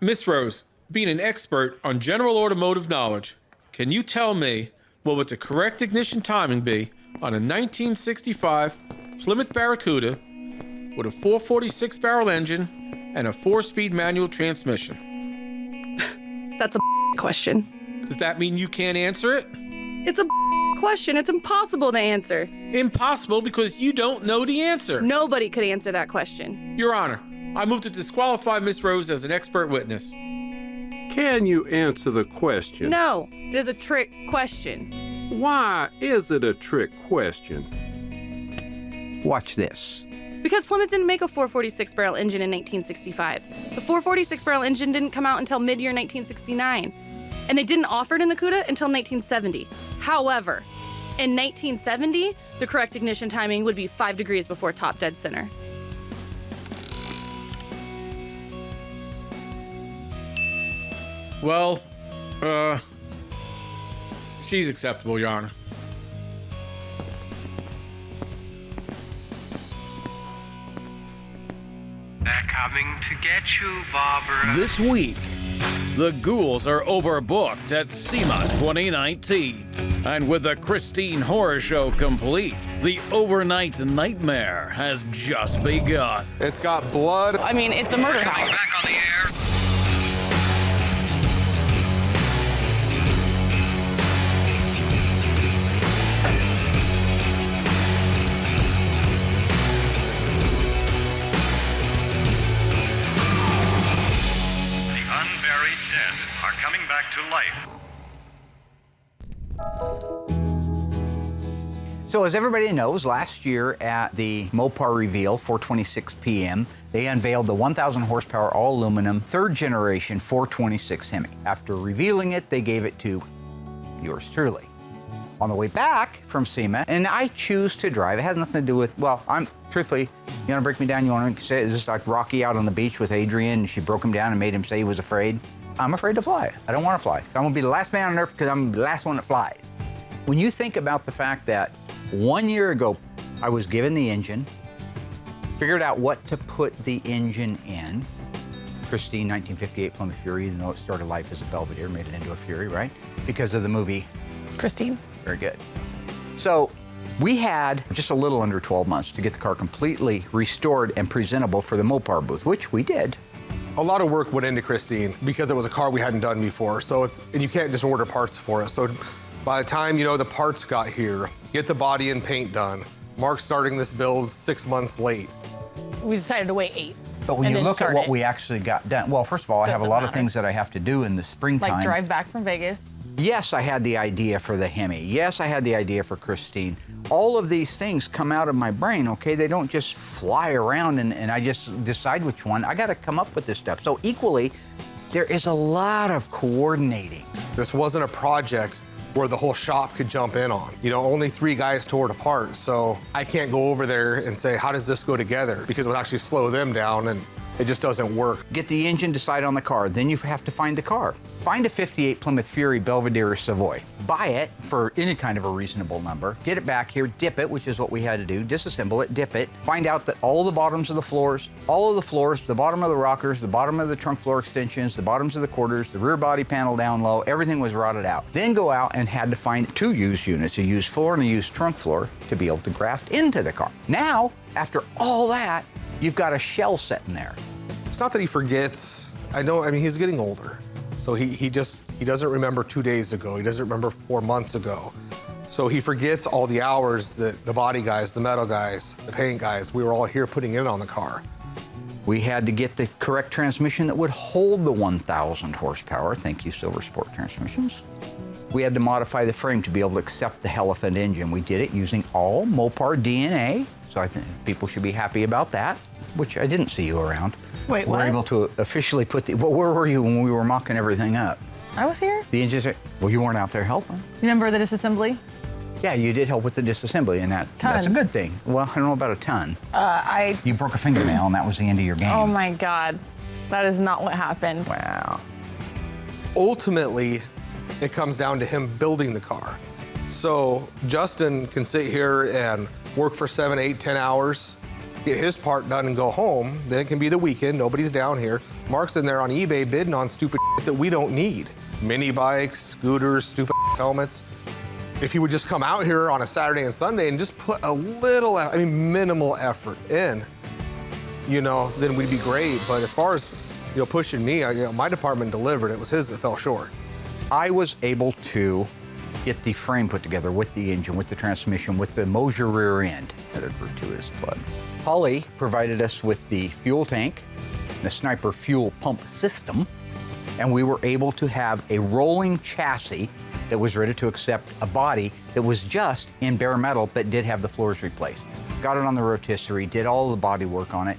Miss Rose, being an expert on general automotive knowledge, can you tell me what would the correct ignition timing be on a 1965 Plymouth Barracuda with a 446 barrel engine and a 4-speed manual transmission? That's a question. Does that mean you can't answer it? It's a question. It's impossible to answer. Impossible because you don't know the answer. Nobody could answer that question. Your Honor, I move to disqualify Miss Rose as an expert witness. Can you answer the question? No, it is a trick question. Why is it a trick question? Watch this. Because Plymouth didn't make a 446 barrel engine in 1965. The 446 barrel engine didn't come out until mid-year 1969. And they didn't offer it in the CUDA until 1970. However, in 1970, the correct ignition timing would be 5 degrees before top dead center. Well, she's acceptable, Your Honor. They're coming to get you, Barbara. This week, the ghouls are overbooked at Sema 2019. And with the Christine Horror Show complete, the overnight nightmare has just begun. It's got blood. I mean, it's a murder house. Back on the air. The unburied dead are coming back to life. So as everybody knows, last year at the Mopar reveal, 4:26 p.m., they unveiled the 1,000 horsepower all-aluminum third generation 426 Hemi. After revealing it, they gave it to yours truly. On the way back from Sema, and I choose to drive. It has nothing to do with, well, truthfully, you want to break me down? You want to say, is this like Rocky out on the beach with Adrian and she broke him down and made him say he was afraid? I'm afraid to fly. I don't want to fly. I'm going to be the last man on earth because I'm the last one that flies. When you think about the fact that 1 year ago, I was given the engine, figured out what to put the engine in. Christine, 1958 Plymouth Fury, even though it started life as a Belvedere, made it into a Fury, right? Because of the movie. Christine. Very good. So we had just a little under 12 months to get the car completely restored and presentable for the Mopar booth, which we did. A lot of work went into Christine because it was a car we hadn't done before. So and you can't just order parts for it. So by the time, the parts got here, get the body and paint done, Mark's starting this build 6 months late. We decided to wait 8. But when you look at what we actually got done, well, first of all, I have a lot of things that I have to do in the springtime. Like drive back from Vegas. Yes, I had the idea for the Hemi. Yes, I had the idea for Christine. All of these things come out of my brain, okay? They don't just fly around and I just decide which one. I got to come up with this stuff. So equally, there is a lot of coordinating. This wasn't a project where the whole shop could jump in on. Only 3 guys tore it apart, so I can't go over there and say, how does this go together? Because it would actually slow them down, and it just doesn't work. Get the engine, decide on the car, then you have to find the car. Find a 58 Plymouth Fury Belvedere or Savoy. Buy it for any kind of a reasonable number. Get it back here, dip it, which is what we had to do, disassemble it, dip it. Find out that all the bottoms of the floors, the bottom of the rockers, the bottom of the trunk floor extensions, the bottoms of the quarters, the rear body panel down low, everything was rotted out. Then go out and had to find 2 used units, a used floor and a used trunk floor, to be able to graft into the car. Now, after all that, you've got a shell sitting there. It's not that he forgets. He's getting older. So he doesn't remember 2 days ago. He doesn't remember 4 months ago. So he forgets all the hours that the body guys, the metal guys, the paint guys, we were all here putting in on the car. We had to get the correct transmission that would hold the 1,000 horsepower. Thank you, Silver Sport Transmissions. We had to modify the frame to be able to accept the Elephant engine. We did it using all Mopar DNA, so I think people should be happy about that, which I didn't see you around. Wait, what? We're able to officially put the, well, where were you when we were mocking everything up? I was here. The engines, well, you weren't out there helping. You remember the disassembly? Yeah, you did help with the disassembly, and that's a good thing. Well, I don't know about a ton. You broke a fingernail, and that was the end of your game. Oh my God, that is not what happened. Wow. Ultimately, it comes down to him building the car. So Justin can sit here and work for 7, 8, 10 hours get his part done and go home. Then it can be the weekend, nobody's down here. Mark's in there on eBay bidding on stupid that we don't need. Mini bikes, scooters, stupid helmets. If he would just come out here on a Saturday and Sunday and just put a little, minimal effort in, then we'd be great. But as far as, pushing me, my department delivered. It was his that fell short. I was able to get the frame put together with the engine, with the transmission, with the Mosier rear end. Another gratuitous plug. Holly provided us with the fuel tank, the Sniper fuel pump system, and we were able to have a rolling chassis that was ready to accept a body that was just in bare metal but did have the floors replaced. Got it on the rotisserie, did all the body work on it,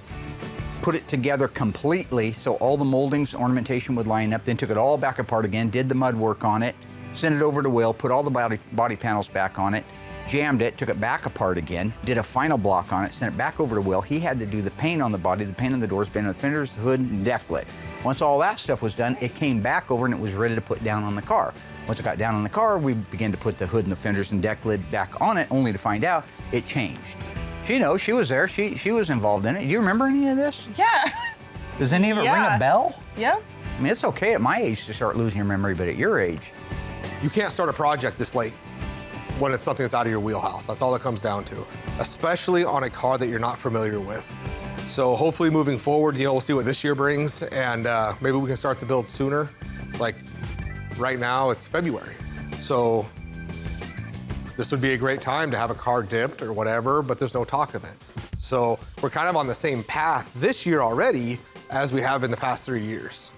put it together completely so all the moldings, ornamentation would line up, then took it all back apart again, did the mud work on it, sent it over to Will, put all the body panels back on it, jammed it, took it back apart again, did a final block on it, sent it back over to Will. He had to do the paint on the body, the paint on the doors, paint on the fenders, the hood, and deck lid. Once all that stuff was done, it came back over and it was ready to put down on the car. Once it got down on the car, we began to put the hood and the fenders and deck lid back on it, only to find out it changed. She knows, she was there, she was involved in it. Do you remember any of this? Yeah. Does any of it ring a bell? Yep. I mean, it's okay at my age to start losing your memory, but at your age, You can't start a project this late when it's something that's out of your wheelhouse. That's all it comes down to, especially on a car that you're not familiar with. So hopefully moving forward, we'll see what this year brings, and maybe we can start the build sooner. Like right now, it's February. So this would be a great time to have a car dipped or whatever, but there's no talk of it. So we're kind of on the same path this year already as we have in the past 3 years.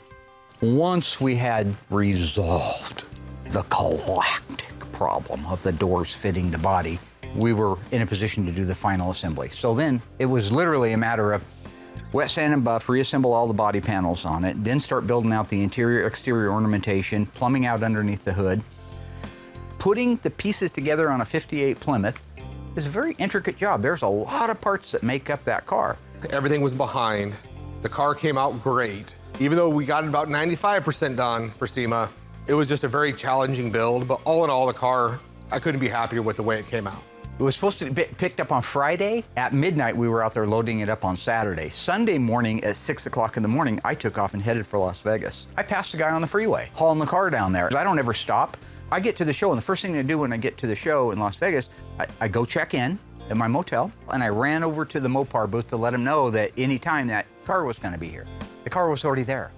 once we had resolved the galactic problem of the doors fitting the body, we were in a position to do the final assembly. So then it was literally a matter of wet sand and buff, reassemble all the body panels on it, then start building out the interior, exterior ornamentation, plumbing out underneath the hood. Putting the pieces together on a 58 Plymouth is a very intricate job. There's a lot of parts that make up that car. Everything was behind. The car came out great. Even though we got it about 95% done for Sema, it was just a very challenging build, but all in all, the car, I couldn't be happier with the way it came out. It was supposed to be picked up on Friday. At midnight, we were out there loading it up on Saturday. Sunday morning at 6 o'clock in the morning, I took off and headed for Las Vegas. I passed a guy on the freeway, hauling the car down there. I don't ever stop. I get to the show, and the first thing I do when I get to the show in Las Vegas, I go check in at my motel, and I ran over to the Mopar booth to let him know that any time that car was gonna be here. The car was already there.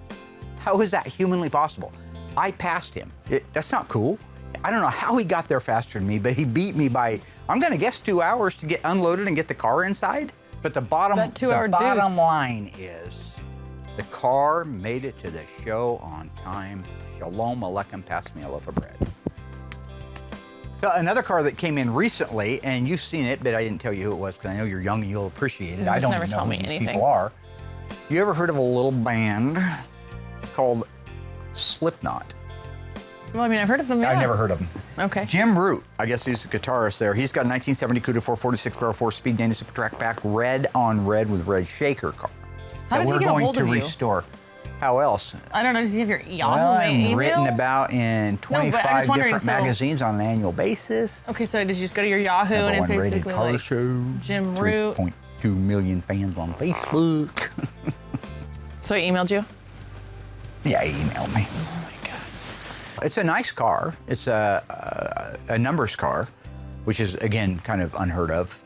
How is that humanly possible? I passed him. That's not cool. I don't know how he got there faster than me, but he beat me by, I'm gonna guess 2 hours to get unloaded and get the car inside. But the bottom line is, the car made it to the show on time. Shalom Aleichem, pass me a loaf of bread. So another car that came in recently, and you've seen it, but I didn't tell you who it was because I know you're young and you'll appreciate it. I don't never know tell who me these anything. people are. You ever heard of a little band called Slipknot? Well, I mean, I've heard of them, yeah. I've never heard of them. Okay. Jim Root, I guess he's a guitarist there. He's got a 1970 Cuda 446 barrel 4-speed Dana Super Track Pack, red on red with red shaker car. How did he get a hold of you? We're going to restore. How else? I don't know, does he have your Yahoo Well, I'm email? written about in 25 wondering, different so- magazines on an annual basis. Okay, so did you just go to your Yahoo and it's Number one rated basically car like show. Jim Root? 3.2 million fans on Facebook. So he emailed you? Yeah, he emailed me. Oh my God. It's a nice car. It's a numbers car, which is, again, kind of unheard of.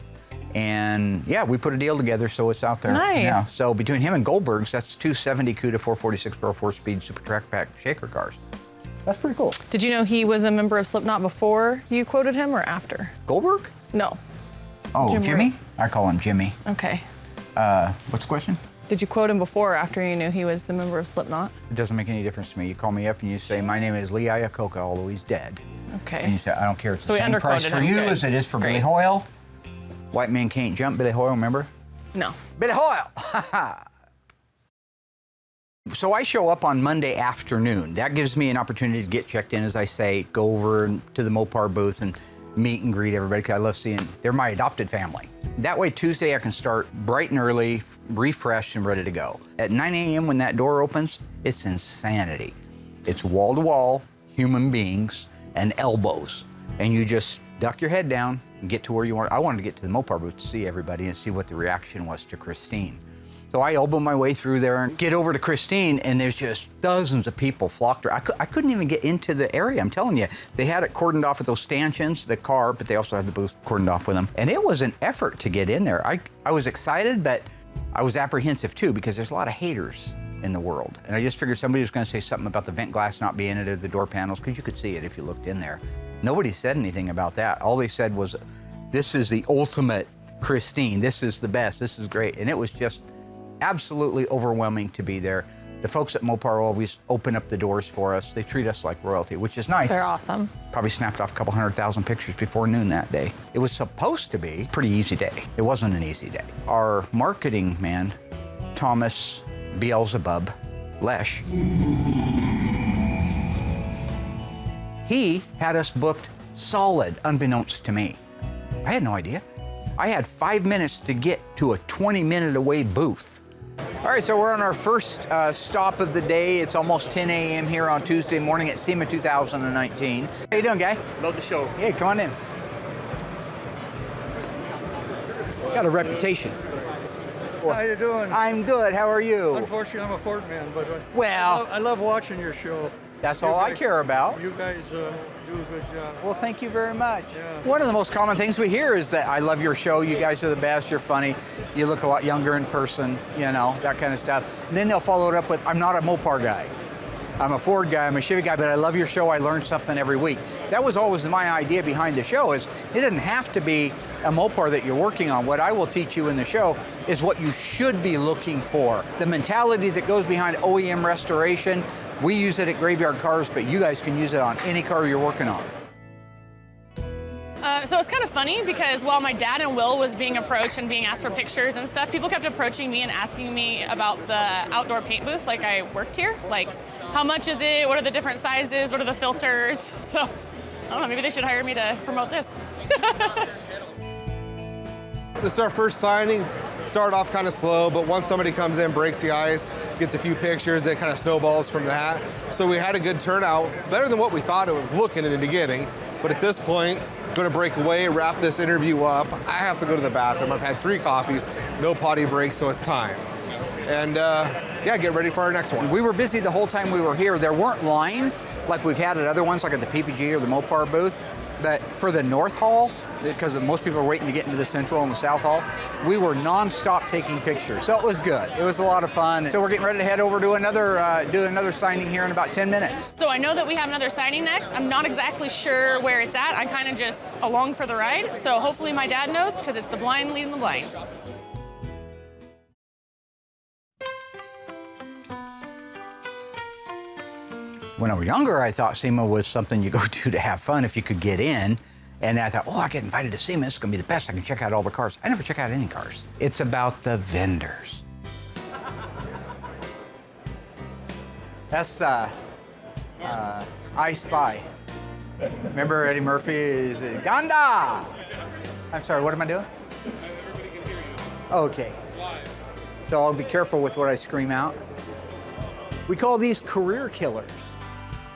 And yeah, we put a deal together, so it's out there Nice. now. So between him and Goldberg's, that's 270 Cuda 446 barrel 4-speed Super Track Pack shaker cars. That's pretty cool. Did you know he was a member of Slipknot before you quoted him or after? Goldberg? No. Oh, Jim Jimmy? Root. I call him Jimmy. Okay. What's the question? Did you quote him before or after you knew he was the member of Slipknot? It doesn't make any difference to me. You call me up and you say, my name is Lee Iacocca, although he's dead. And Okay. you say, I don't care. It's So the we same price underquoted for him. you Good. as it is for Billy Great. Hoyle. White Man Can't Jump, Billy Hoyle, remember? No. Billy Hoyle! So I show up on Monday afternoon. That gives me an opportunity to get checked in, as I say, go over to the Mopar booth and meet and greet everybody, because I love seeing, they're my adopted family. That way, Tuesday I can start bright and early, refreshed and ready to go. At 9 a.m. when that door opens, it's insanity. It's wall-to-wall human beings and elbows and you just duck your head down and get to where you want. I wanted to get to the Mopar booth to see everybody and see what the reaction was to Christine. So I elbow my way through there and get over to Christine, and there's just dozens of people flocked to her. I couldn't even get into the area, I'm telling you. They had it cordoned off with those stanchions, the car, but they also had the booth cordoned off with them. And it was an effort to get in there. I was excited, but I was apprehensive too, because there's a lot of haters in the world. And I just figured somebody was gonna say something about the vent glass not being into the door panels, because you could see it if you looked in there. Nobody said anything about that. All they said was, this is the ultimate Christine. This is the best, this is great. And it was just absolutely overwhelming to be there. The folks at Mopar always open up the doors for us. They treat us like royalty, which is nice. They're awesome. Probably snapped off a couple 100,000 pictures before noon that day. It was supposed to be a pretty easy day. It wasn't an easy day. Our marketing man, Thomas Beelzebub Lesh, he had us booked solid, unbeknownst to me. I had no idea. I had 5 minutes to get to a 20-minute away booth. All right, so we're on our first stop of the day. It's almost 10 a.m. here on Tuesday morning at Sema 2019. How you doing, guy? Love the show. Hey, come on in. Got a reputation. How you doing? I'm good. How are you? Unfortunately, I'm a Ford man, but Well, I love watching your show. that's all I care about. You guys do a good job. Well, thank you very much. Yeah. One of the most common things we hear is that I love your show. You guys are the best. You're funny. You look a lot younger in person, you know, that kind of stuff. And then they'll follow it up with, I'm not a Mopar guy. I'm a Ford guy, I'm a Chevy guy, but I love your show. I learn something every week. That was always my idea behind the show, is it doesn't have to be a Mopar that you're working on. What I will teach you in the show is what you should be looking for. The mentality that goes behind OEM restoration. We use it at Graveyard Cars, but you guys can use it on any car you're working on. So it's kind of funny because while my dad and Will was being approached and being asked for pictures and stuff, people kept approaching me and asking me about the outdoor paint booth like I worked here. Like, how much is it? What are the different sizes? What are the filters? So, I don't know, maybe they should hire me to promote this. This is our first signing. It started off kind of slow, but once somebody comes in, breaks the ice, gets a few pictures, it kind of snowballs from that. So we had a good turnout, better than what we thought it was looking in the beginning. But at this point, going to break away, wrap this interview up. I have to go to the bathroom. I've had 3 coffees, no potty break, so it's time. And yeah, get ready for our next one. We were busy the whole time we were here. There weren't lines like we've had at other ones, like at the PPG or the Mopar booth. But for the North Hall, because most people are waiting to get into the Central and the South Hall, we were non-stop taking pictures. So it was good. It was a lot of fun. So we're getting ready to head over to another signing here in about 10 minutes. So I know that we have another signing next. I'm not exactly sure where it's at. I'm kind of just along for the ride. So hopefully my dad knows, because it's the blind leading the blind. When I was younger, I thought SEMA was something you go to have fun if you could get in. And I thought, oh, I get invited to SEMA, it's gonna be the best. I can check out all the cars. I never check out any cars. It's about the vendors. That's I Spy. Remember Eddie Murphy is Ganda. I'm sorry, what am I doing? Okay. So I'll be careful with what I scream out. We call these career killers.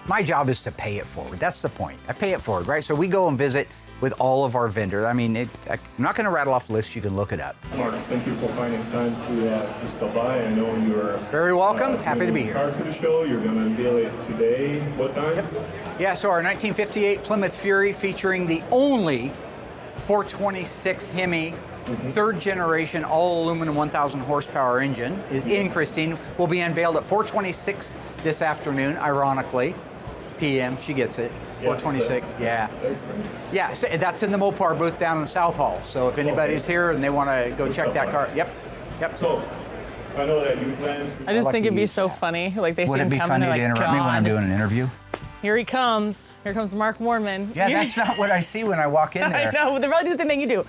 My job is to pay it forward. That's the point. I pay it forward, right? So we go and visit with all of our vendors. I mean, I'm not going to rattle off the list. You can look it up. Mark, thank you for finding time to stop by. I know you're very welcome. Happy to be here. Car to the show. You're going to unveil it today. What time? Yep. Yeah. So our 1958 Plymouth Fury, featuring the only 426 Hemi. Third generation all aluminum 1,000 horsepower engine is in Christine. Will be unveiled at 4:26 this afternoon, ironically. PM, she gets it. 4:26, yeah. Yeah, so that's in the Mopar booth down in the South Hall. So if anybody's here and they want to go check that car, yep. So, I know that you plan to... I just think it'd be so funny. Like they see him coming, Would it be funny to interrupt me when I'm doing an interview? Here he comes. Here comes Mark Warman. Yeah, that's not what I see when I walk in there. I know, they're probably the same thing you do.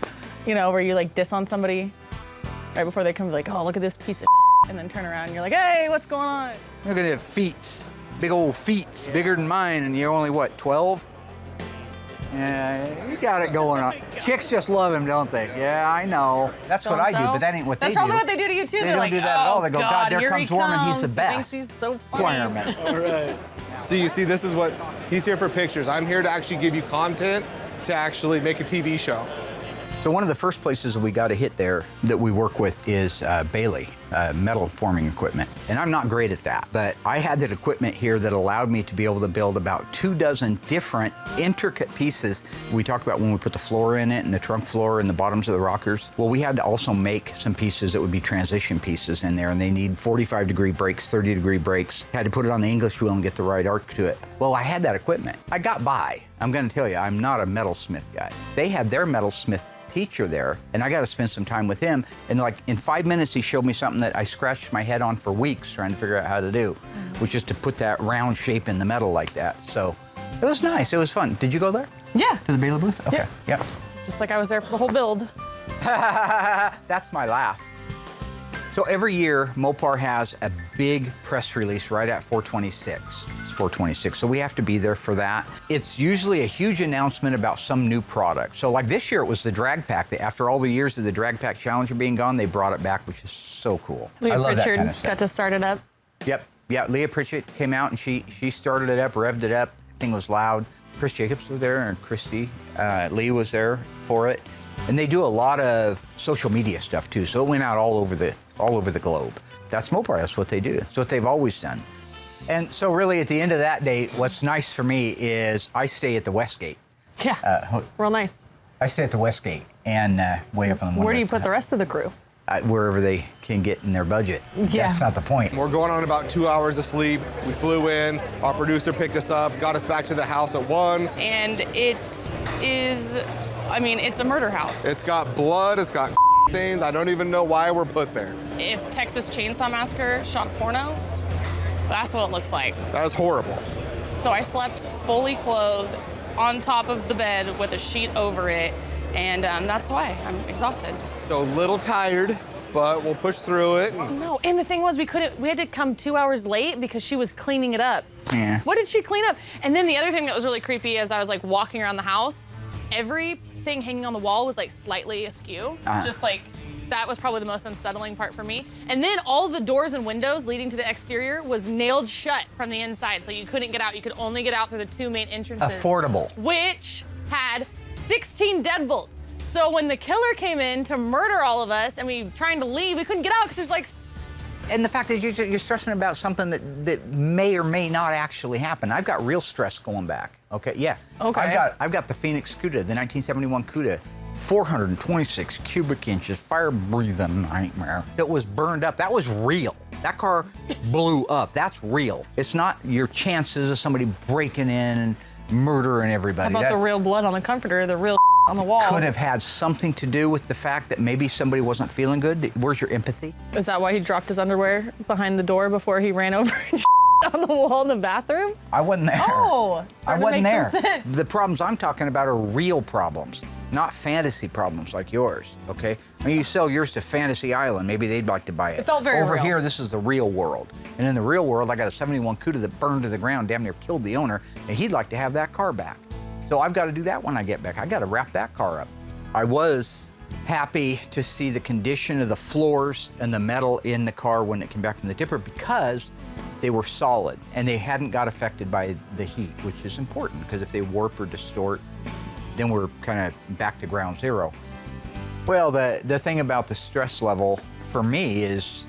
You know, where you like diss on somebody right before they come, like, oh, look at this piece of and then turn around and you're like, hey, what's going on? Look at the feet, big old feet, bigger than mine, and you're only, what, 12? Yeah, you got it going on. Chicks just love him, don't they? Yeah, I know. That's what I do, but that ain't what That's they do. probably what they do to you too. They They're don't like, do that at all. "Oh, They go, God, there here comes he Warren, he's the comes. best. He thinks he's so funny. Fireman. All right. So you see, this is what, he's here for pictures. I'm here to actually give you content to actually make a TV show. So one of the first places we got to hit there that we work with is Bailey, metal forming equipment. And I'm not great at that, but I had that equipment here that allowed me to be able to build about 24 different intricate pieces. We talked about when we put the floor in it and the trunk floor and the bottoms of the rockers. Well, we had to also make some pieces that would be transition pieces in there, and they need 45-degree brakes, 30-degree brakes. Had to put it on the English wheel and get the right arc to it. Well, I had that equipment. I got by. I'm gonna tell you, I'm not a metalsmith guy. They had their metalsmith teacher there, and I got to spend some time with him. And like in 5 minutes, he showed me something that I scratched my head on for weeks trying to figure out how to do, which is to put that round shape in the metal like that. So it was nice. It was fun. Did you go there? Yeah. To the Bailey booth? Okay. Yeah. Just like I was there for the whole build. That's my laugh. So every year, Mopar has a big press release right at 426. It's 426, so we have to be there for that. It's usually a huge announcement about some new product. So like this year, it was the Drag Pack. After all the years of the Drag Pack Challenger being gone, they brought it back, which is so cool. I Leah love that Pritchard kind of stuff. got to start it up. Yep, yeah, Leah Pritchard came out and she started it up, revved it up, thing was loud. Chris Jacobs was there and Christy, Lee was there for it. And they do a lot of social media stuff too, so it went out all over the globe. That's Mopar, that's what they do. It's what they've always done. And so really at the end of that day, what's nice for me is I stay at the Westgate. Yeah, real nice. I stay at the Westgate and way up on the Where do you put the rest of the crew? Wherever they can get in their budget. Yeah. That's not the point. We're going on about 2 hours of sleep. We flew in, our producer picked us up, got us back to the house at 1. And it is, I mean, it's a murder house. It's got blood, it's got stains. I don't even know why we're put there. If Texas Chainsaw Massacre shot porno, that's what it looks like. That is horrible. So I slept fully clothed on top of the bed with a sheet over it, and that's why I'm exhausted. So a little tired, but we'll push through it. No, and the thing was we had to come 2 hours late because she was cleaning it up. Yeah. What did she clean up? And then the other thing that was really creepy as I was like walking around the house, everything hanging on the wall was like slightly askew. Just like, that was probably the most unsettling part for me. And then all the doors and windows leading to the exterior was nailed shut from the inside, so you couldn't get out. You could only get out through the 2 main entrances. Affordable. Which had 16 deadbolts. So when the killer came in to murder all of us and we trying to leave, we couldn't get out because there's like... And the fact is you're stressing about something that may or may not actually happen. I've got real stress going back. Okay, yeah. Okay. I've got the Phoenix Cuda, the 1971 Cuda, 426 cubic inches, fire-breathing nightmare that was burned up. That was real. That car blew up. That's real. It's not your chances of somebody breaking in and murdering everybody. How about the real blood on the comforter, the real on the wall? Could have had something to do with the fact that maybe somebody wasn't feeling good. Where's your empathy? Is that why he dropped his underwear behind the door before he ran over and on the wall in the bathroom? I wasn't there. Oh, I wasn't there. Some sense. The problems I'm talking about are real problems, not fantasy problems like yours, okay? I mean, you sell yours to Fantasy Island, maybe they'd like to buy it. It felt very Over real. here, this is the real world. And in the real world, I got a 71 Cuda that burned to the ground, damn near killed the owner, and he'd like to have that car back. So I've got to do that when I get back. I got to wrap that car up. I was happy to see the condition of the floors and the metal in the car when it came back from the dipper because they were solid and they hadn't got affected by the heat, which is important because if they warp or distort, then we're kind of back to ground zero. Well, the thing about the stress level for me is,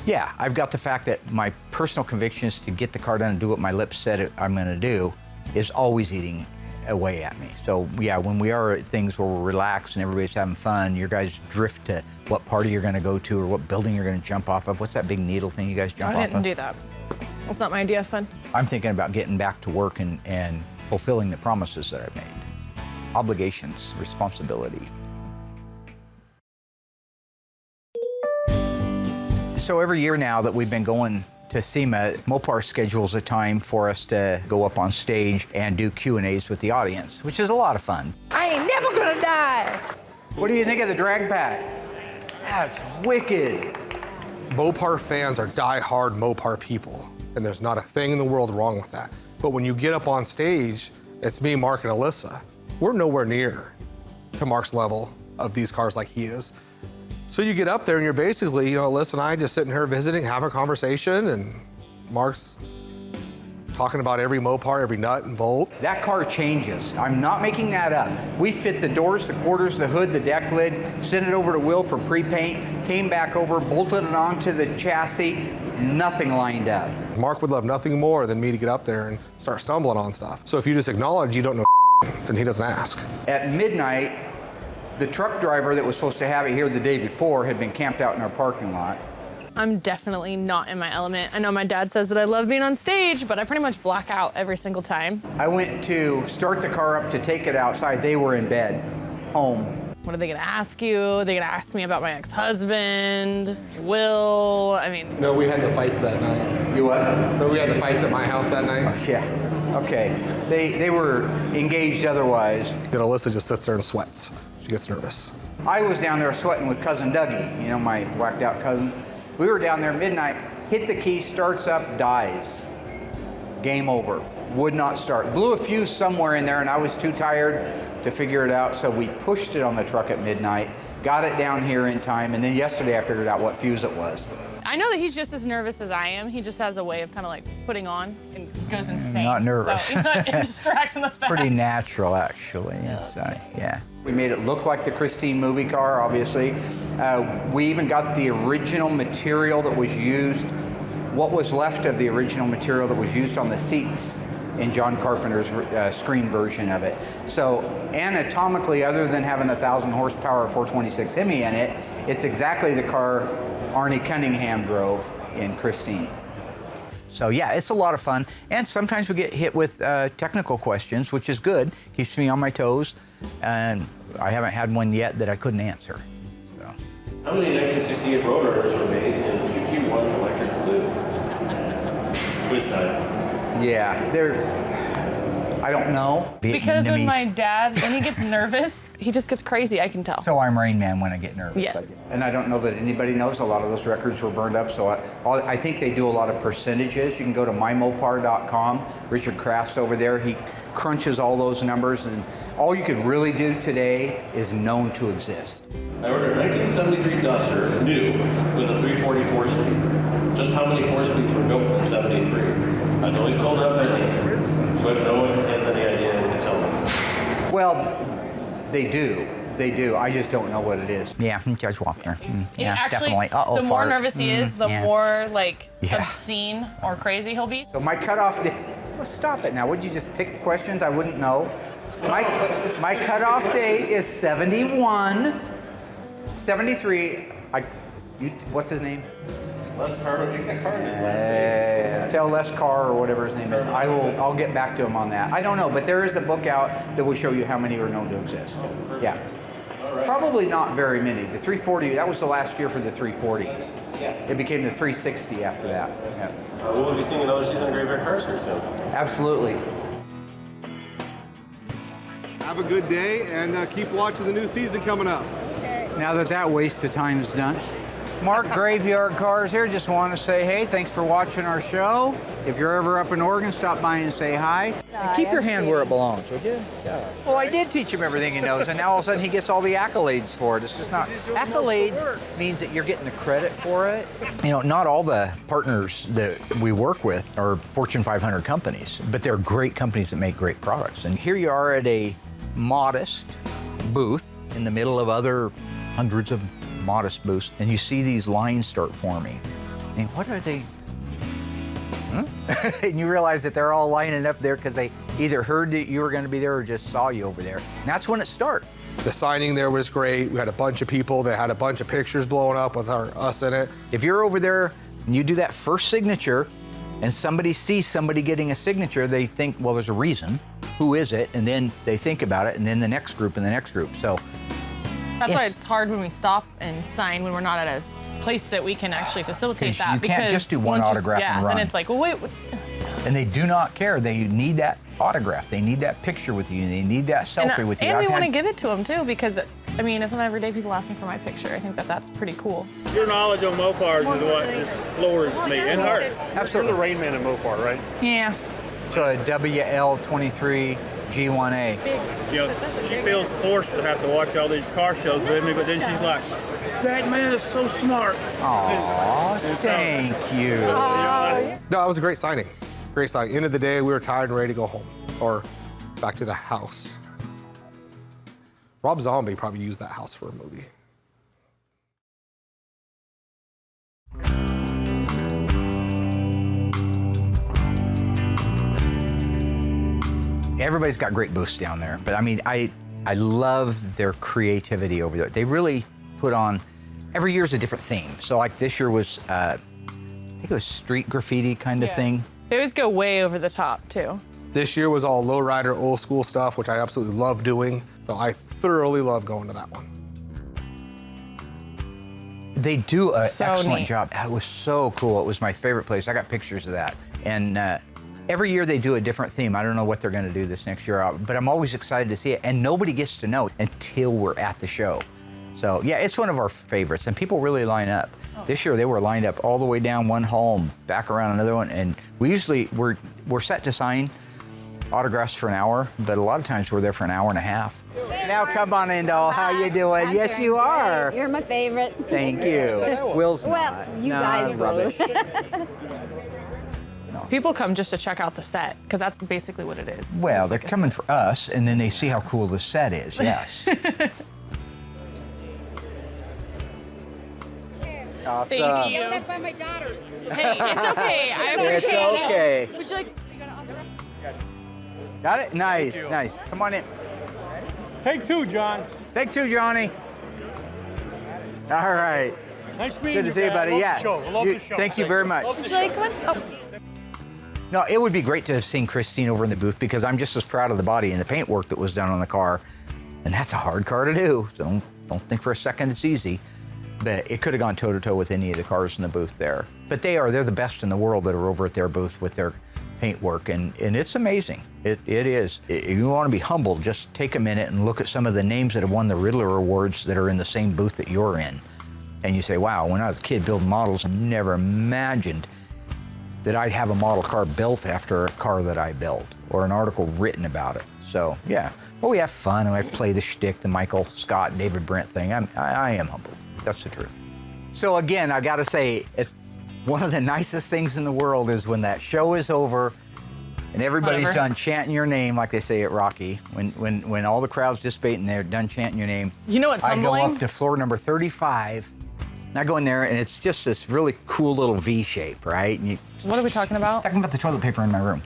yeah, I've got the fact that my personal conviction is to get the car done and do what my lips said I'm gonna do is always eating away at me. So yeah, when we are at things where we're relaxed and everybody's having fun, your guys drift to what party you're gonna go to or what building you're gonna jump off of. What's that big needle thing you guys jump off of? I didn't do that. That's not my idea of fun. I'm thinking about getting back to work and fulfilling the promises that I've made. Obligations, responsibility. So every year now that we've been going to Sema, Mopar schedules a time for us to go up on stage and do Q&As with the audience, which is a lot of fun. I ain't never gonna die. What do you think of the drag pack? That's wicked. Mopar fans are die-hard Mopar people, and there's not a thing in the world wrong with that. But when you get up on stage, it's me, Mark, and Alyssa. We're nowhere near to Mark's level of these cars like he is. So you get up there and you're basically, Alyssa and I just sitting here visiting, having a conversation, and Mark's talking about every Mopar, every nut and bolt. That car changes. I'm not making that up. We fit the doors, the quarters, the hood, the deck lid, sent it over to Will for pre-paint, came back over, bolted it onto the chassis, nothing lined up. Mark would love nothing more than me to get up there and start stumbling on stuff. So if you just acknowledge you don't know then he doesn't ask. At midnight, the truck driver that was supposed to have it here the day before had been camped out in our parking lot. I'm definitely not in my element. I know my dad says that I love being on stage, but I pretty much black out every single time. I went to start the car up to take it outside. They were in bed, home. What are they gonna ask you? They're gonna ask me about my ex-husband, Will, I mean. No, we had the fights that night. You what? No, we had the fights at my house that night. Oh, yeah, okay. They were engaged otherwise. Then Alyssa just sits there and sweats. She gets nervous. I was down there sweating with cousin Dougie, my whacked out cousin. We were down there midnight, hit the key, starts up, dies. Game over, would not start. Blew a fuse somewhere in there and I was too tired to figure it out, so we pushed it on the truck at midnight, got it down here in time, and then yesterday I figured out what fuse it was. I know that he's just as nervous as I am. He just has a way of kind of like putting on and goes insane. Not nervous. So it distracts from the fact. Pretty natural, actually. Yes, yeah. We made it look like the Christine movie car, obviously. We even got the original material that was used, what was left of the original material that was used on the seats in John Carpenter's screen version of it. So anatomically, other than having a 1,000 horsepower 426 Hemi in it, it's exactly the car Arnie Cunningham drove in Christine. So yeah, it's a lot of fun. And sometimes we get hit with technical questions, which is good. Keeps me on my toes. And I haven't had one yet that I couldn't answer. So. How many 1968 rotors were made in QQ1 electric blue? Quiz time. Yeah, I don't know. Because when my dad, when he gets nervous, he just gets crazy, I can tell. So I'm Rain Man when I get nervous. Yes. And I don't know that anybody knows. A lot of those records were burned up, so I think they do a lot of percentages. You can go to mymopar.com. Richard Kraft's over there. He crunches all those numbers, and all you could really do today is known to exist. I ordered a 1973 Duster, new, with a 340 4-speed. Just how many 4-speeds were built in 73? I was always told how many, but no one has any idea and can tell them. Well, they do. They do. I just don't know what it is. Yeah, Judge Wapner. Yeah, actually, definitely. the more nervous he is, the more Yeah. obscene or crazy he'll be. So my cutoff date. Well, stop it now. Would you just pick questions I wouldn't know? My cutoff date is 71. 73. What's his name? Les Carter. He's got Carter in his last name. Tell Les Carr or whatever his name is. I'll get back to him on that. I don't know, but there is a book out that will show you how many are known to exist. Yeah. Right. Probably not very many. The 340, that was the last year for the 340. Yeah. It became the 360 after that. Yeah. We'll be seeing another season of Graveyard Cars here soon. Absolutely. Have a good day and keep watching the new season coming up. Now that waste of time is done. Mark, Graveyard Cars here. Just want to say, hey, thanks for watching our show. If you're ever up in Oregon, stop by and say hi. And keep your hand where it belongs, would you? Yeah. Well, I did teach him everything he knows, and now all of a sudden he gets all the accolades for it. It's just not. Accolades means that you're getting the credit for it. Not all the partners that we work with are Fortune 500 companies, but they're great companies that make great products. And here you are at a modest booth in the middle of other hundreds of modest booths, and you see these lines start forming. And what are they? And you realize that they're all lining up there because they either heard that you were going to be there or just saw you over there. And that's when it starts. The signing there was great. We had a bunch of people that had a bunch of pictures blowing up with us in it. If you're over there and you do that first signature and somebody sees somebody getting a signature, they think, well, there's a reason. Who is it? And then they think about it, and then the next group and the next group. So that's why it's hard when we stop and sign when we're not at a place that we can actually facilitate that. You can't just do one autograph and run. Then it's like, well, wait. And they do not care. They need that autograph. They need that picture with you. They need that selfie with you. And we want to give it to them too, because I mean, it's not every day people ask me for my picture. I think that's pretty cool. Your knowledge on Mopars is what just floors me. And Hart, absolutely. You're the Rain Man in Mopar, right? Yeah. So a WL23 G1A. You know, she feels forced to have to watch all these car shows with me, but then she's like, that man is so smart. Aw, thank you. No, it was a great signing. Great signing. End of the day, we were tired and ready to go home or back to the house. Rob Zombie probably used that house for a movie. Everybody's got great booths down there, but I mean, I love their creativity over there. They really put on, every year's a different theme. So like this year was, I think it was street graffiti kind of thing. They always go way over the top too. This year was all lowrider, old school stuff, which I absolutely love doing. So I thoroughly love going to that one. They do an So excellent neat. job. It was so cool. It was my favorite place. I got pictures of that. And every year they do a different theme. I don't know what they're going to do this next year, but I'm always excited to see it. And nobody gets to know until we're at the show. So yeah, it's one of our favorites, and people really line up. This year they were lined up all the way down one hall and back around another one. And we're set to sign autographs for an hour, but a lot of times we're there for an hour and a half. Now come on in, doll. How you doing? I'm Yes, doing you good. are. You're my favorite. Thank you. Will's Well, not. you Nah, guys are rubbish. People come just to check out the set, because that's basically what it is. Well, It's they're like a coming set. for us, and then they see how cool the set is, yes. Awesome. Thank you. That's by my daughters. Hey, it's okay. I It's appreciate okay. it. Would you like? Got it? Nice, nice. Come on in. Take two, John. Take two, Johnny. All right. Nice meeting Good to see you, man. buddy. Love Yeah. the show. I love You- the show. Thank you very much. Would you like one? Oh. No, it would be great to have seen Christine over in the booth because I'm just as proud of the body and the paint work that was done on the car. And that's a hard car to do. So don't think for a second it's easy. But it could have gone toe-to-toe with any of the cars in the booth there. But they're the best in the world that are over at their booth with their paint work, and it's amazing. It is. If you want to be humble, just take a minute and look at some of the names that have won the Riddler Awards that are in the same booth that you're in. And you say, wow, when I was a kid building models, I never imagined that I'd have a model car built after a car that I built, or an article written about it. So, yeah. Well, we have fun, and I play the shtick, the Michael Scott, David Brent thing. I am humble. That's the truth. So again, I gotta say, one of the nicest things in the world is when that show is over and everybody's Whatever. done chanting your name, like they say at Rocky, when all the crowd's dissipate and they're done chanting your name. You know what's I go humbling? up to floor number 35, and I go in there, and it's just this really cool little V shape, right? And What are we talking about? talking about the toilet paper in my room.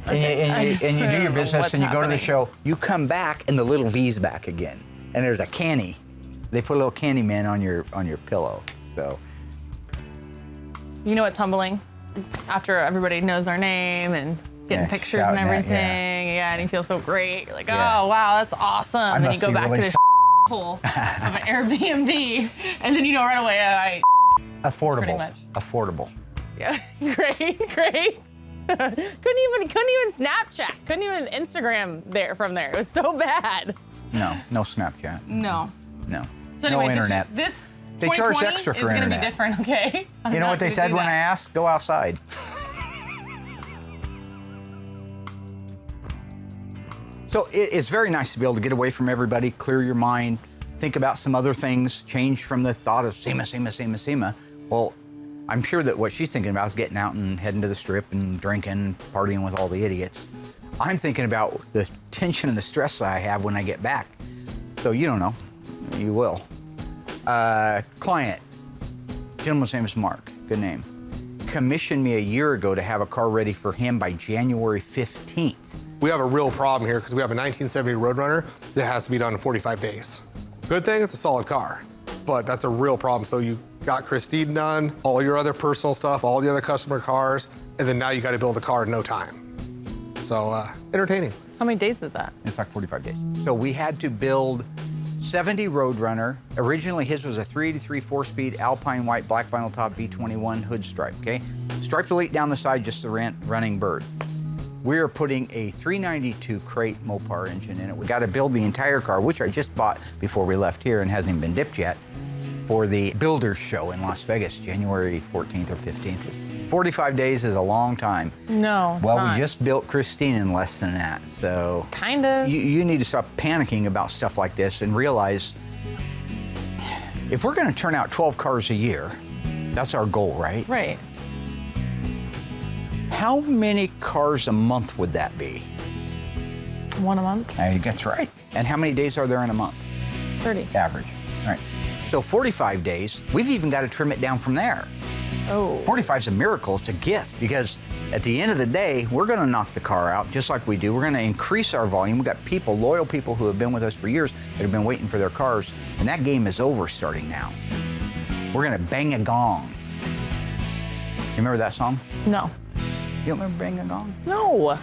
Okay. And you do your I don't know business, what's and you go to the happening. show. You come back, and the little V's back again. And there's a canny. They put a little candy man on your pillow. So You know what's humbling? After everybody knows our name and getting Yeah, pictures and shouting at- everything, yeah, and you feel so great. You're like, Yeah. oh wow, that's awesome. And then you must go be back really to this hole of an Airbnb, and then you know right away, affordable. pretty much. Affordable. yeah, great. couldn't even Snapchat, couldn't even Instagram from there. It was so bad. No Snapchat. No. No. So anyways, no internet. this They charge 2020 extra for is gonna internet. be different, okay? I'm You know not what they gonna said do when I that. asked? Go outside. So it's very nice to be able to get away from everybody, clear your mind, think about some other things, change from the thought of Sema. Well, I'm sure that what she's thinking about is getting out and heading to the strip and drinking, partying with all the idiots. I'm thinking about the tension and the stress that I have when I get back. So you don't know. You will. Client, gentleman's name is Mark, good name. Commissioned me a year ago to have a car ready for him by January 15th. We have a real problem here because we have a 1970 Roadrunner that has to be done in 45 days. Good thing it's a solid car, but that's a real problem. So you got Christine done, all your other personal stuff, all the other customer cars, and then now you got to build a car in no time. So entertaining. How many days is that? It's like 45 days. So we had to build 70 Roadrunner. Originally his was a 383 4-speed Alpine white black vinyl top V21 hood stripe, okay? Striped elite down the side, just the running bird. We're putting a 392 crate Mopar engine in it. We got to build the entire car, which I just bought before we left here and hasn't even been dipped yet, for the Builders Show in Las Vegas, January 14th or 15th. 45 days is a long time. No, it's Well, not. we just built Christine in less than that, so. Kind of. You need to stop panicking about stuff like this and realize if we're gonna turn out 12 cars a year, that's our goal, right? Right. How many cars a month would that be? 1 a month. That's right. And how many days are there in a month? 30. Average. All right. So 45 days, we've even got to trim it down from there. Oh. 45 is a miracle, it's a gift, because at the end of the day, we're gonna knock the car out just like we do. We're gonna increase our volume. We've got people, loyal people who have been with us for years that have been waiting for their cars, and that game is over starting now. We're gonna bang a gong. You remember that song? No. You don't remember Bang a Gong? No.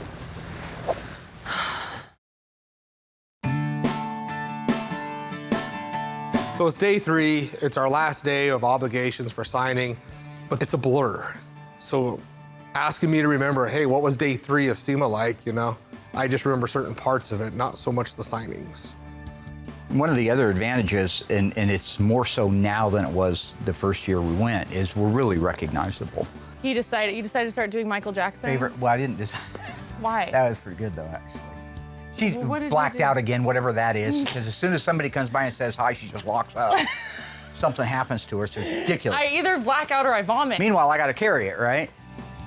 So it's day 3. It's our last day of obligations for signing, but it's a blur. So asking me to remember, hey, what was day 3 of SEMA like, you know? I just remember certain parts of it, not so much the signings. One of the other advantages, and it's more so now than it was the first year we went, is we're really recognizable. You decided to start doing Michael Jackson? Well, I didn't decide. Why? That was pretty good, though, actually. She Well, what did you blacked do? out again, whatever that is, because as soon as somebody comes by and says hi, she just locks up. Something happens to her, it's ridiculous. I either black out or I vomit. Meanwhile, I got to carry it, right?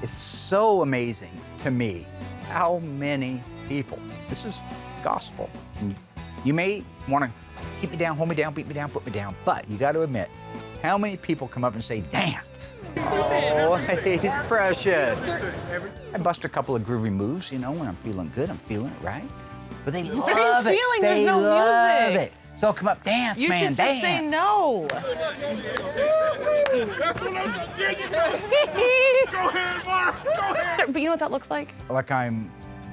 It's so amazing to me how many people, this is gospel. And you may want to keep me down, hold me down, beat me down, put me down, but you got to admit, how many people come up and say, dance? Oh, he's precious. I bust a couple of groovy moves, you know, when I'm feeling good, I'm feeling it, right? But they love What are you it. feeling? They There's no love music. it. So come up, dance, You man, should just dance. say no. That's what I'm saying. There you go. Go ahead, Mark. Go ahead. But you know what that looks like? Like I'm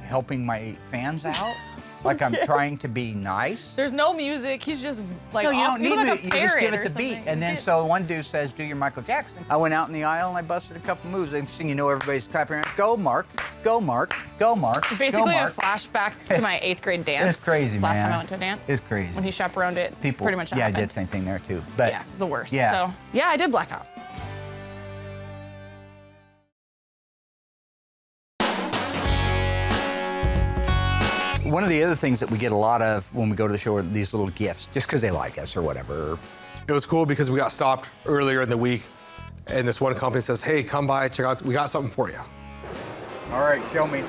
helping my fans out? Like I'm trying to be nice? There's no music. He's just like No, you don't he's need like it. a You just parrot give or it the beat. something. And then so one dude says, do your Michael Jackson. I went out in the aisle and I busted a couple moves. And you know, everybody's clapping around. Go, Mark. Go, Mark. Go, Mark. Basically go, a Mark. flashback to my 8th grade dance. It's crazy, Last man. time I went to a dance. It's crazy. When he chaperoned it. People, pretty much yeah, I happened. did the same thing there too. But yeah, it's the worst. Yeah. So yeah, I did black out. one of the other things that we get a lot of when we go to the show are these little gifts, just because they like us or whatever. It was cool because we got stopped earlier in the week, and this one company says, hey, come by, check out, we got something for you. All right, show me.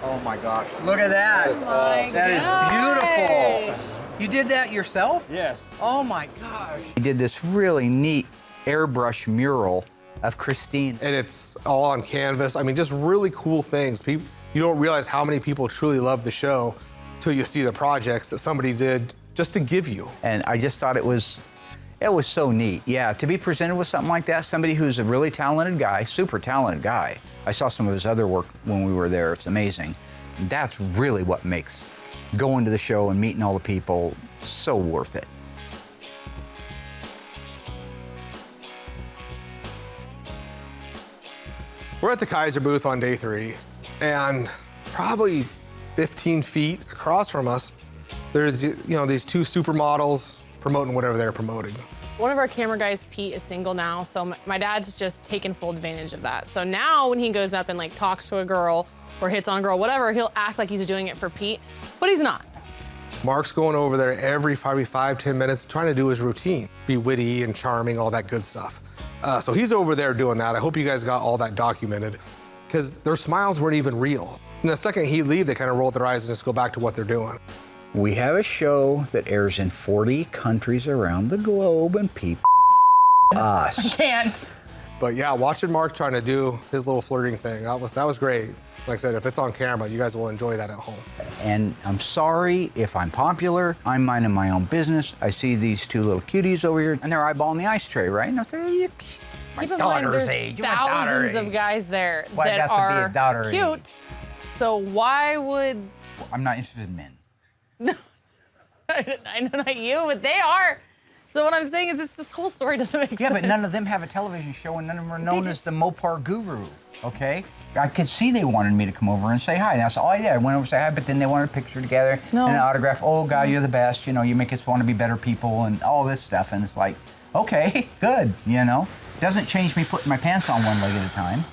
Oh my gosh, look at that. That is beautiful. You did that yourself? Yes. Oh my gosh. You did this really neat airbrush mural of Christine. And it's all on canvas. I mean, just really cool things. You don't realize how many people truly love the show till you see the projects that somebody did just to give you. And I just thought it was so neat. Yeah, to be presented with something like that, somebody who's a really talented guy, super talented guy. I saw some of his other work when we were there. It's amazing. And that's really what makes going to the show and meeting all the people so worth it. We're at the Kaiser booth on day 3, and probably 15 feet across from us, there's these two supermodels promoting whatever they're promoting. One of our camera guys, Pete, is single now, so my dad's just taken full advantage of that. So now when he goes up and like talks to a girl or hits on a girl, whatever, he'll act like he's doing it for Pete, but he's not. Mark's going over there every probably 5-10 minutes trying to do his routine, be witty and charming, all that good stuff. So he's over there doing that. I hope you guys got all that documented, because their smiles weren't even real. And the second he'd leave, they kind of rolled their eyes and just go back to what they're doing. We have a show that airs in 40 countries around the globe, and people us. I can't. But yeah, watching Mark trying to do his little flirting thing, that was great. Like I said, if it's on camera, you guys will enjoy that at home. And I'm sorry if I'm popular. I'm minding my own business. I see these two little cuties over here, and they're eyeballing the Ice-Trey, right? And I say, my Keep in mind, daughter's there's age. My daughter's thousands of age. guys there Why it that has to be a are daughter cute. age? So why would I'm not interested in men. I know not you, but they are. So what I'm saying is this whole story doesn't make sense. Yeah, but none of them have a television show, and none of them are known as the Mopar Guru, okay? I could see they wanted me to come over and say hi. That's all I did. I went over to say hi, but then they wanted a picture together and an autograph. Oh, God, you're the best. You know, you make us want to be better people and all this stuff. And it's like, okay, good, you know? Doesn't change me putting my pants on one leg at a time.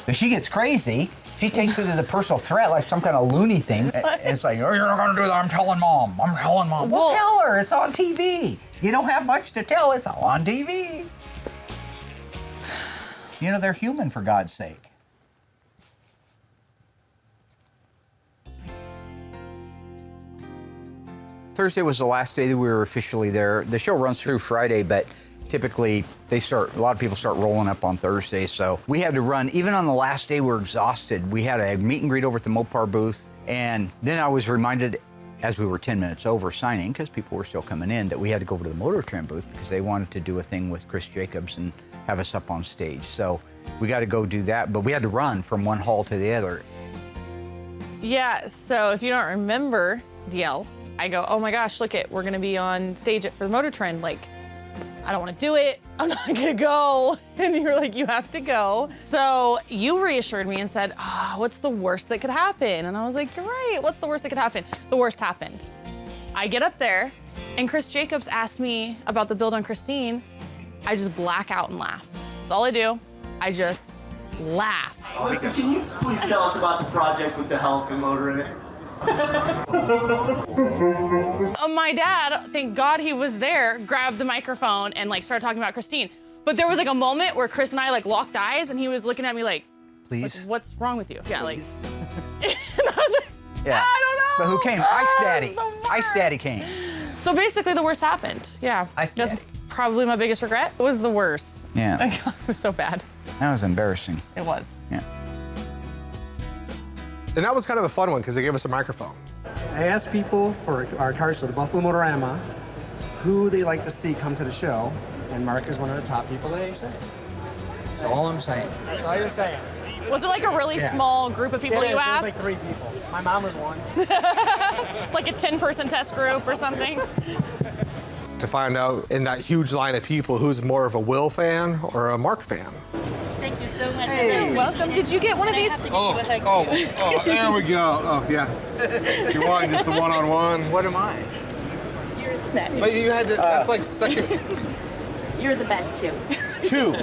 But she gets crazy. She takes it as a personal threat, like some kind of loony thing. It's like, oh, you're not going to do that. I'm telling Mom. I'm telling Mom. Well, tell her. It's on TV. You don't have much to tell. It's all on TV. You know, they're human, for God's sake. Thursday was the last day that we were officially there. The show runs through Friday, but typically a lot of people start rolling up on Thursday, so we had to run. Even on the last day, we were exhausted. We had a meet and greet over at the Mopar booth, and then I was reminded as we were 10 minutes over signing, because people were still coming in, that we had to go over to the Motor Trend booth because they wanted to do a thing with Chris Jacobs and have us up on stage. So we got to go do that, but we had to run from one hall to the other. Yeah, so if you don't remember, DL, I go, oh my gosh, look we're gonna be on stage for the Motor Trend. Like, I don't wanna do it, I'm not gonna go. And you're like, you have to go. So you reassured me and said, what's the worst that could happen? And I was like, you're right, what's the worst that could happen? The worst happened. I get up there and Chris Jacobs asked me about the build on Christine. I just black out and laugh. That's all I do. I just laugh. Listen, can you please tell us about the project with the Hellfin motor in it? My dad, thank God he was there, grabbed the microphone and like started talking about Christine. But there was like a moment where Chris and I like locked eyes and he was looking at me like, please, like, what's wrong with you? Yeah, like, and I was like, yeah. I don't know. But who came? Ice Daddy. Ice Daddy came. So basically the worst happened. Yeah. That's probably my biggest regret. It was the worst. Yeah. It was so bad. That was embarrassing. It was. Yeah. And that was kind of a fun one because they gave us a microphone. I asked people for our car show, the Buffalo Motorama, who they like to see come to the show, and Mark is one of the top people that I say. That's all I'm saying. That's all you're saying. Was it like a really small group of people you asked? It was like 3 people. My mom was one. Like a 10-person test group or something? To find out in that huge line of people who's more of a Will fan or a Mark fan. Thank you so much. Hey. Welcome. Did you get one of these? Oh, there we go. Oh, yeah. You want just the one-on-one? What am I? You're the best. But you had to, that's like second. You're the best, too. Two.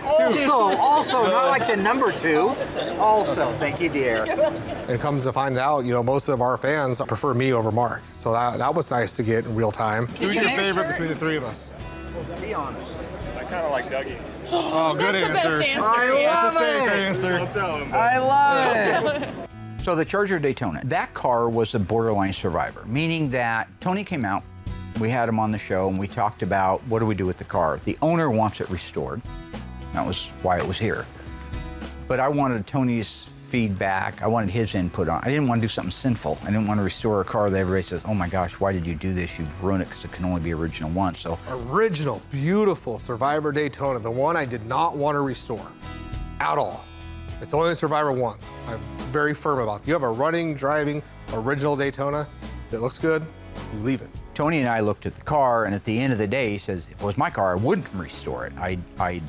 Also, not like the number 2. Also, thank you, dear. And it comes to find out, you know, most of our fans prefer me over Mark. So that was nice to get in real time. Who's your favorite between the 3 of us? Be honest. I kind of like Dougie. Oh, good That's answer. The best answer. I love That's a safe it. answer. Don't tell him. I love it. So the Charger Daytona, that car was a borderline survivor, meaning that Tony came out, we had him on the show, and we talked about what do we do with the car. The owner wants it restored. That was why it was here. But I wanted Tony's feedback. I wanted his input on it. I didn't want to do something sinful. I didn't want to restore a car that everybody says, oh my gosh, why did you do this? You've ruined it because it can only be original once. So Original, beautiful Survivor Daytona, the one I did not want to restore at all. It's only a Survivor once. I'm very firm about it. You have a running, driving, original Daytona that looks good, you leave it. Tony and I looked at the car, and at the end of the day, he says, if it was my car, I wouldn't restore it. I'd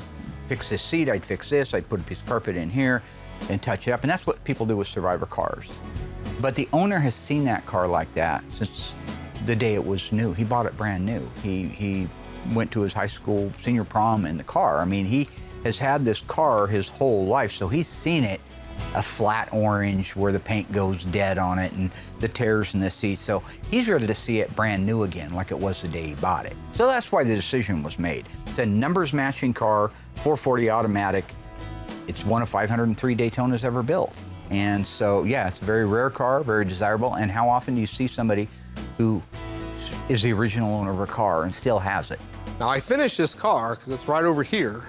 fix this seat, I'd fix this, I'd put a piece of carpet in here and touch it up. And that's what people do with Survivor cars. But the owner has seen that car like that since the day it was new. He bought it brand new. He went to his high school senior prom in the car. I mean, he has had this car his whole life, so he's seen it a flat orange where the paint goes dead on it and the tears in the seat. So he's ready to see it brand new again, like it was the day he bought it. So that's why the decision was made. It's a numbers matching car, 440 automatic. It's one of 503 Daytonas ever built. And so, yeah, it's a very rare car, very desirable. And how often do you see somebody who is the original owner of a car and still has it? Now, I finished this car, because it's right over here,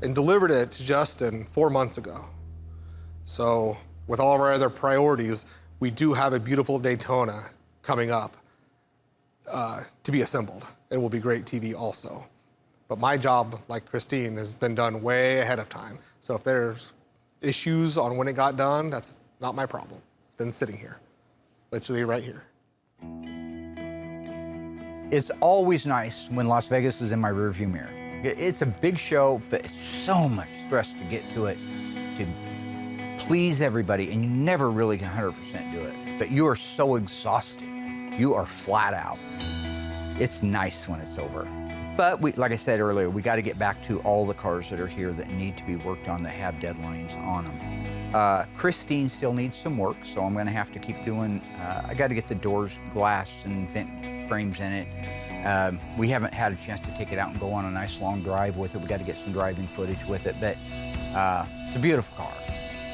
and delivered it to Justin 4 months ago. So with all of our other priorities, we do have a beautiful Daytona coming up to be assembled, and will be great TV also. But my job, like Christine, has been done way ahead of time. So if there's issues on when it got done, that's not my problem. It's been sitting here, literally right here. It's always nice when Las Vegas is in my rearview mirror. It's a big show, but it's so much stress to get to it, to please everybody, and you never really can 100% do it. But you are so exhausted. You are flat out. It's nice when it's over. But like I said earlier, we got to get back to all the cars that are here that need to be worked on, that have deadlines on them. Christine still needs some work, so I'm going to have to keep doing, I got to get the doors, glass, and vent frames in it. We haven't had a chance to take it out and go on a nice long drive with it. We got to get some driving footage with it, but it's a beautiful car.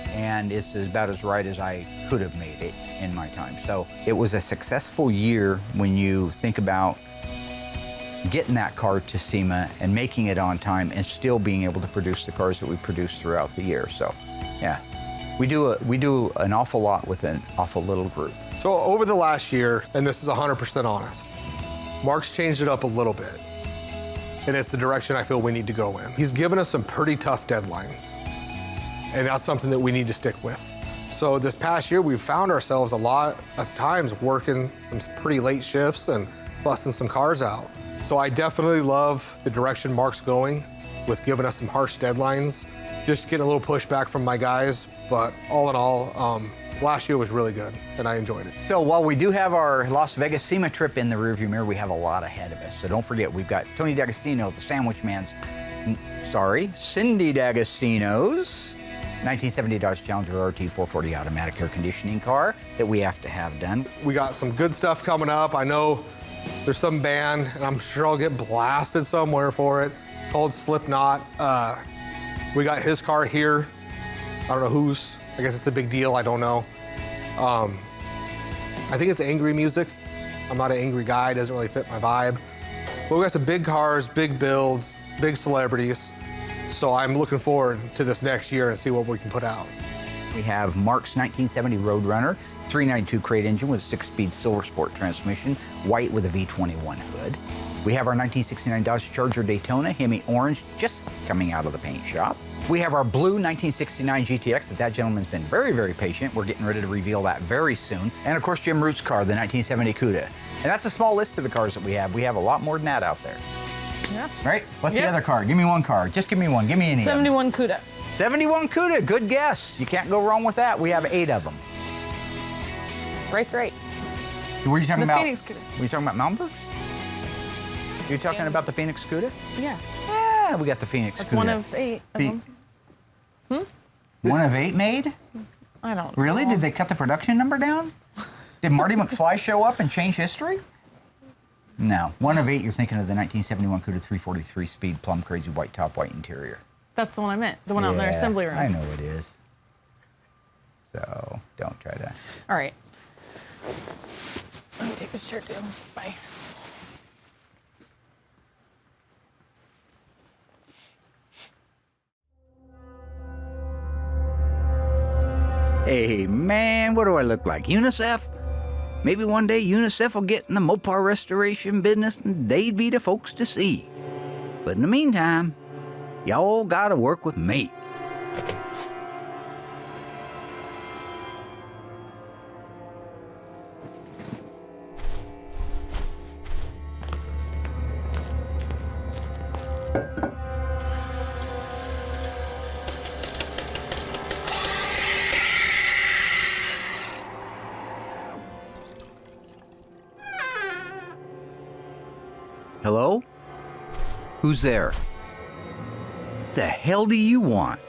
And it's about as right as I could have made it in my time. So it was a successful year when you think about getting that car to Sema and making it on time and still being able to produce the cars that we produce throughout the year. So yeah, we do an awful lot with an awful little group. So over the last year, and this is 100% honest, Mark's changed it up a little bit. And it's the direction I feel we need to go in. He's given us some pretty tough deadlines. And that's something that we need to stick with. So this past year, we've found ourselves a lot of times working some pretty late shifts and busting some cars out. So I definitely love the direction Mark's going with giving us some harsh deadlines, just getting a little pushback from my guys. But all in all, last year was really good and I enjoyed it. So while we do have our Las Vegas Sema trip in the rearview mirror, we have a lot ahead of us. So don't forget, we've got Tony D'Agostino, the Sandwich Man's, Cindy D'Agostino's 1970 Dodge Challenger RT 440 automatic air conditioning car that we have to have done. We got some good stuff coming up. I know there's some band, and I'm sure I'll get blasted somewhere for it, called Slipknot. We got his car here. I don't know whose. I guess it's a big deal. I don't know. I think it's angry music. I'm not an angry guy. It doesn't really fit my vibe. But we got some big cars, big builds, big celebrities. So I'm looking forward to this next year and see what we can put out. We have Mark's 1970 Roadrunner, 392 crate engine with 6-speed Silver Sport transmission, white with a V21 hood. We have our 1969 Dodge Charger Daytona, Hemi orange, just coming out of the paint shop. We have our blue 1969 GTX that gentleman's been very, very patient. We're getting ready to reveal that very soon. And of course, Jim Root's car, the 1970 Cuda. And that's a small list of the cars that we have. We have a lot more than that out there. Yeah. Right? What's the other car? Give me one car. Just give me one. Give me any. 71 Cuda. 71 Cuda. Good guess. You can't go wrong with that. We have 8 of them. Right's right. Were you talking the about? Phoenix Cuda. Were you talking about Mountain Bergs? You're talking about the Phoenix Cuda? Yeah. Yeah, we got the Phoenix That's Cuda. one of 8 of them. One of 8 made? I don't Really? know. Did they cut the production number down? Did Marty McFly show up and change history? No. One of 8, you're thinking of the 1971 Cuda 343 speed, plum crazy white top, white interior. That's the one I meant. The one out in their assembly room. I know it is. So don't try to. All right. Let me take this chair too. Bye. Hey, man, what do I look like? UNICEF? Maybe one day UNICEF will get in the Mopar restoration business and they'd be the folks to see. But in the meantime, y'all gotta work with me. Hello? Who's there? What the hell do you want?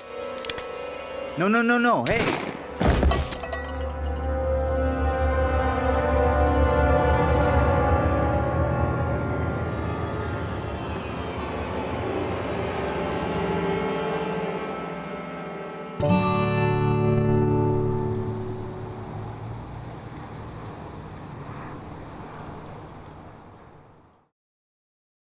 No, hey!